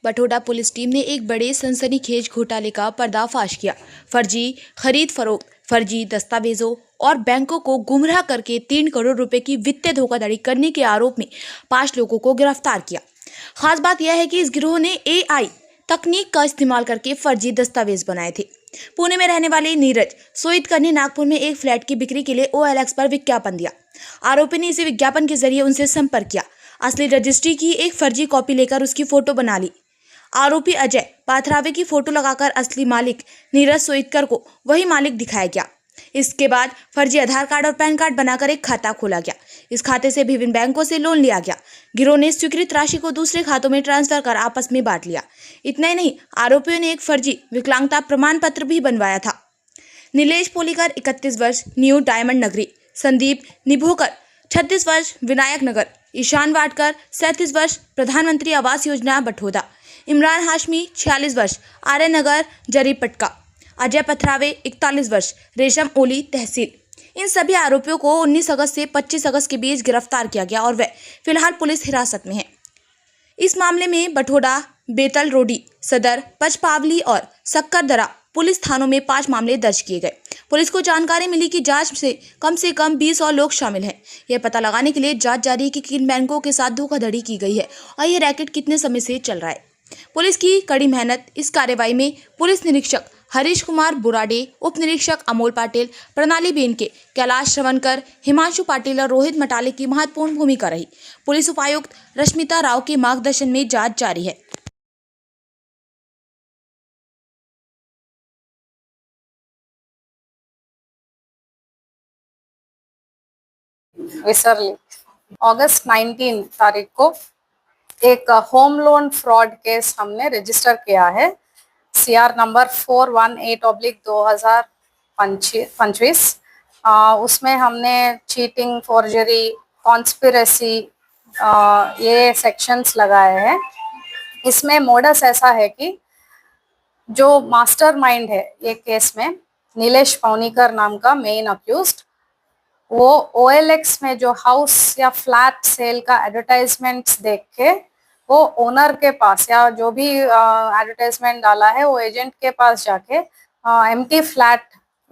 बठोडा police team ने एक बड़े सनसनीखेज घोटाले का पर्दाफाश किया। फर्जी खरीद फरोख्त, फर्जी दस्तावेजों और बैंकों को गुमराह करके 3 करोड़ रुपए की वित्तीय धोखाधड़ी करने के आरोप में 5 लोगों को गिरफ्तार किया। खास बात यह है कि इस गिरोह ने एआई तकनीक का इस्तेमाल करके फर्जी दस्तावेज बनाए थे। पुणे में रहने वाले नीरज सोइतकर ने नागपुर में एक फ्लैट की बिक्री के लिए OLX पर विज्ञापन दिया। आरोपी ने इसी विज्ञापन के जरिए उनसे संपर्क किया, असली रजिस्ट्री की एक फर्जी कॉपी लेकर उसकी फोटो बना ली। आरोपी अजय पाथरावे की फोटो लगाकर असली मालिक नीरज सोइतकर को वही मालिक दिखाया गया। इसके बाद फर्जी आधार कार्ड और पैन कार्ड बनाकर एक खाता खोला गया। इस खाते से विभिन्न बैंकों से लोन लिया गया। गिरोह ने स्वीकृत राशि को दूसरे खातों में ट्रांसफर कर आपस में बांट लिया। इतना ही नहीं, आरोपियों ने एक फर्जी विकलांगता प्रमाण पत्र भी बनवाया था। नीलेश पोलीकर 31 वर्ष, न्यू डायमंड नगरी। संदीप निभोकर 36 वर्ष, विनायक नगर। ईशान वाडकर 37 वर्ष, प्रधानमंत्री आवास योजना बठोदा। इमरान हाशमी 46 वर्ष, आर्य नगर जरीपटका। अजय पथरावे 41 वर्ष, रेशम ओली तहसील। इन सभी आरोपियों को 19 अगस्त से 25 अगस्त के बीच गिरफ्तार किया गया और वे फिलहाल पुलिस हिरासत में हैं। इस मामले में बठोडा, बेतल रोडी, सदर, पचपावली और सक्करदरा पुलिस थानों में 5 मामले दर्ज किए गए। पुलिस को जानकारी मिली कि जांच से कम 20 और लोग शामिल हैं। यह पता लगाने के लिए जांच जारी है कि किन बैंकों के साथ धोखाधड़ी की गई है और यह रैकेट कितने समय से चल रहा है। पुलिस की कड़ी मेहनत। इस कार्रवाई में पुलिस निरीक्षक हरीश कुमार बुराडे, उप निरीक्षक अमोल पाटिल, प्रणाली बेनके, कैलाश श्रवणकर, हिमांशु पाटिल और रोहित मटाले की महत्वपूर्ण भूमिका रही। पुलिस उपायुक्त रश्मिता राव के मार्गदर्शन में जांच जारी है। विसरली अगस्त 19 तारीख को एक होम लोन फ्रॉड केस हमने रजिस्टर किया है। CR number 418/2025। उसमें हमने चीटिंग, फॉर्जरी, कॉन्स्पिरेसी ये सेक्शंस लगाए हैं। इसमें मोडस ऐसा है कि जो मास्टरमाइंड है ये केस में, नीलेश पौनीकर नाम का मेन अक्यूज्ड, वो OLX में जो हाउस या फ्लैट सेल का एडवर्टाइजमेंट्स देख के वो ओनर के पास या जो भी एडवर्टाइजमेंट डाला है वो एजेंट के पास जाके एम्प्टी फ्लैट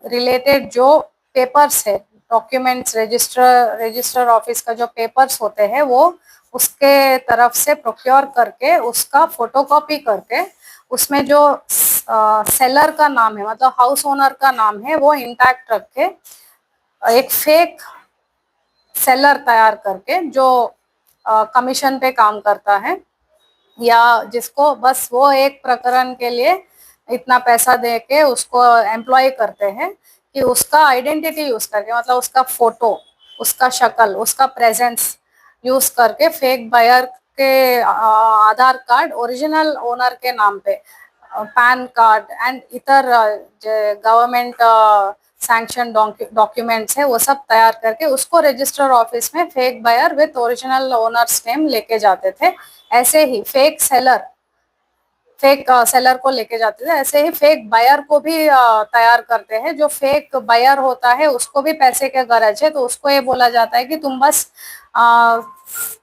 रिलेटेड जो पेपर्स है, डॉक्यूमेंट्स, रजिस्टर ऑफिस का जो पेपर्स होते हैं वो उसके तरफ से प्रोक्योर करके उसका फोटोकॉपी करके उसमें जो सेलर का नाम है, मतलब हाउस ओनर का नाम है, वो इंटैक्ट रख के एक फेक सेलर तैयार करके जो कमीशन पे काम करता है या जिसको बस वो एक प्रकरण के लिए इतना पैसा दे के उसको एम्प्लॉय करते हैं कि उसका आइडेंटिटी यूज करके, मतलब उसका फोटो, उसका शक्ल, उसका प्रेजेंस यूज करके फेक बायर के आधार कार्ड ओरिजिनल ओनर के नाम पे, पैन कार्ड एंड इतर गवर्नमेंट सैंक्शन डॉक्यूमेंट्स है वो सब तैयार करके उसको रजिस्टर ऑफिस में fake buyer with original owners name लेके जाते थे। ऐसे ही फेक सेलर को लेके जाते थे, ऐसे ही फेक बायर को भी तैयार करते हैं। जो फेक बायर होता है उसको भी पैसे के गरज है, तो उसको ये बोला जाता है कि तुम बस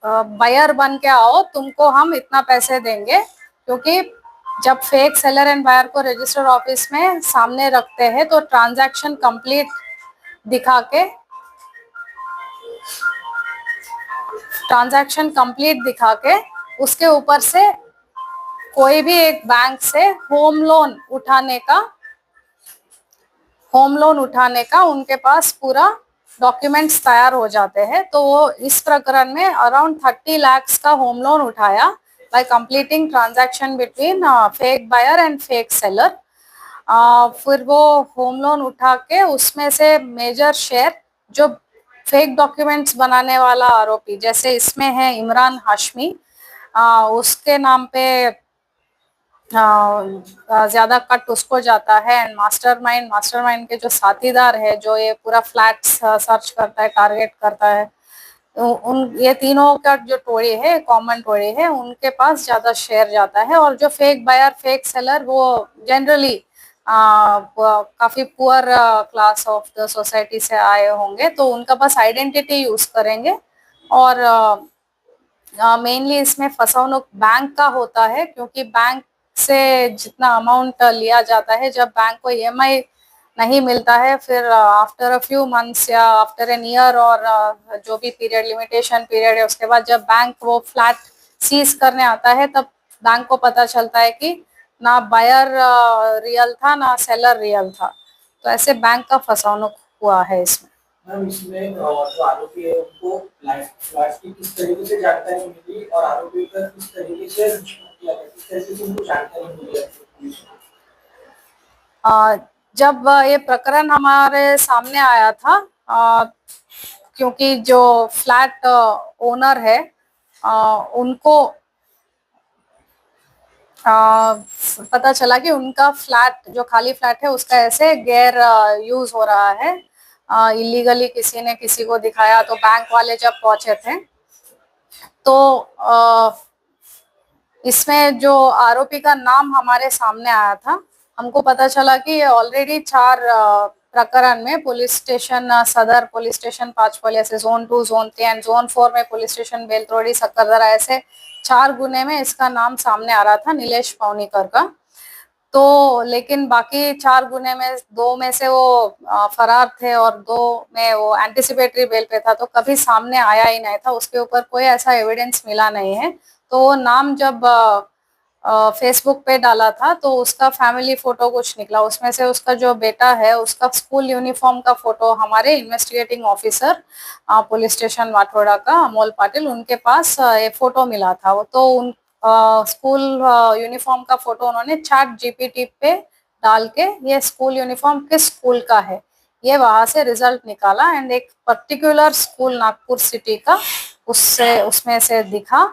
बायर बन के आओ, तुमको हम इतना पैसे देंगे। क्योंकि जब फेक सेलर एंड बायर को रजिस्टर ऑफिस में सामने रखते हैं तो ट्रांजैक्शन कंप्लीट दिखा के उसके ऊपर से कोई भी एक बैंक से होम लोन उठाने का उनके पास पूरा डॉक्यूमेंट्स तैयार हो जाते हैं। तो वो इस प्रकरण में अराउंड 30 lakhs का होम लोन उठाया by completing transaction between fake buyer and fake seller. फिर वो होम लोन उठा के उसमें से मेजर शेयर जो फेक डॉक्यूमेंट्स बनाने वाला आरोपी, जैसे इसमें है इमरान हाशमी, उसके नाम पे ज्यादा कट उसको जाता है। एंड मास्टरमाइंड के जो साथीदार है, जो ये पूरा फ्लैट सर्च करता है, टारगेट करता है, ये तीनों का जो टोली है, कॉमन टोली है, उनके पास ज्यादा शेयर जाता है। और जो फेक बायर, फेक सेलर, वो जनरली काफी poor class of the society से आए होंगे, तो उनका पास आइडेंटिटी यूज करेंगे और मेनली इसमें फंसावनुक बैंक का होता है, क्योंकि बैंक से जितना अमाउंट लिया जाता है, जब बैंक को ईएमआई नहीं मिलता है, फिर आफ्टर अ फ्यू मंथ्स या आफ्टर एन ईयर और जो भी पीरियड, लिमिटेशन पीरियड है, उसके बाद जब बैंक वो फ्लैट सीज करने आता है, तब बैंक को पता चलता है कि ना बायर रियल था ना सेलर रियल था। तो ऐसे बैंक का फंसावनुक हुआ है इसमें। मैम इसमें जो आरोपी है उनको फ्लैट की किस तरीके से जानकारी मिली और आरोपी का किस तरीके से किया गया, किस तरीके से उनको जानकारी मिली है पुलिस को? जब ये प्रकरण हमारे सामने आया था, क्योंकि जो फ्लैट ओनर है उनको पता चला कि उनका फ्लैट, जो खाली फ्लैट है, उसका ऐसे गैर यूज हो रहा है, इलीगली किसी ने किसी को दिखाया। तो बैंक वाले जब पहुंचे थे, तो इसमें जो आरोपी का नाम हमारे सामने आया था, हमको पता चला कि ये ऑलरेडी 4 प्रकरण में पुलिस स्टेशन सदर पुलिस स्टेशन पांचपल, ऐसे जोन 2, जोन 3 एंड जोन 4 में पुलिस स्टेशन बेलतोड़ी, सक्करदरा, ऐसे 4 गुने में इसका नाम सामने आ रहा था, नीलेश पौनीकर का। तो लेकिन बाकी 4 गुने में 2 में से वो फरार थे और 2 में वो एंटिसिपेटरी बेल पे था, तो कभी सामने आया ही नहीं था, उसके ऊपर कोई ऐसा एविडेंस मिला नहीं है। तो वो नाम जब फेसबुक पे डाला था, तो उसका फैमिली फोटो कुछ निकला, उसमें से उसका जो बेटा है उसका स्कूल यूनिफॉर्म का फोटो हमारे investigating officer police station Wathoda का अमोल पाटिल, उनके पास ये फोटो मिला था। वो तो उन स्कूल यूनिफॉर्म का फोटो उन्होंने चैट जीपीटी पे डाल के ये स्कूल यूनिफॉर्म किस स्कूल का है ये वहां से रिजल्ट निकाला, एंड एक पर्टिकुलर स्कूल नागपुर सिटी का उससे उसमें से दिखा।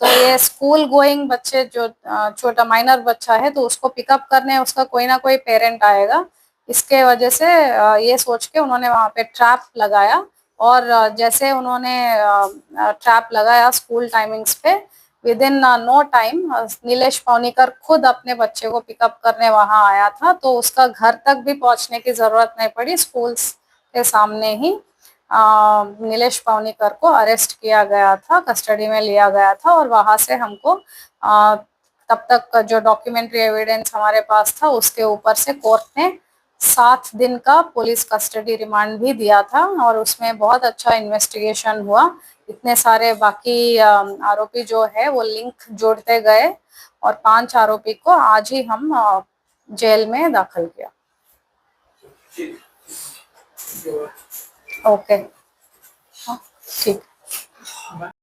तो ये स्कूल गोइंग बच्चे, जो छोटा माइनर बच्चा है, तो उसको पिकअप करने उसका कोई ना कोई पेरेंट आएगा, इसके वजह से ये सोच के उन्होंने वहां पे ट्रैप लगाया। और जैसे उन्होंने ट्रैप लगाया स्कूल टाइमिंग्स पे, within no time Nilesh Paunikar खुद अपने बच्चे को पिकअप करने वहां आया था। तो उसका घर तक भी पहुंचने की जरूरत नहीं पड़ी, स्कूल के सामने ही नीलेश पौनीकर को अरेस्ट किया गया था, कस्टडी में लिया गया था। और वहां से हमको तब तक जो डॉक्यूमेंट्री एविडेंस हमारे पास था, उसके ऊपर से कोर्ट ने 7 दिन का पुलिस कस्टडी रिमांड भी दिया था, और उसमें बहुत अच्छा इन्वेस्टिगेशन हुआ। इतने सारे बाकी आरोपी जो है वो लिंक जोड़ते गए, और 5 आरोपी को आज ही हम जेल में दाखिल किया। ओके, ठीक।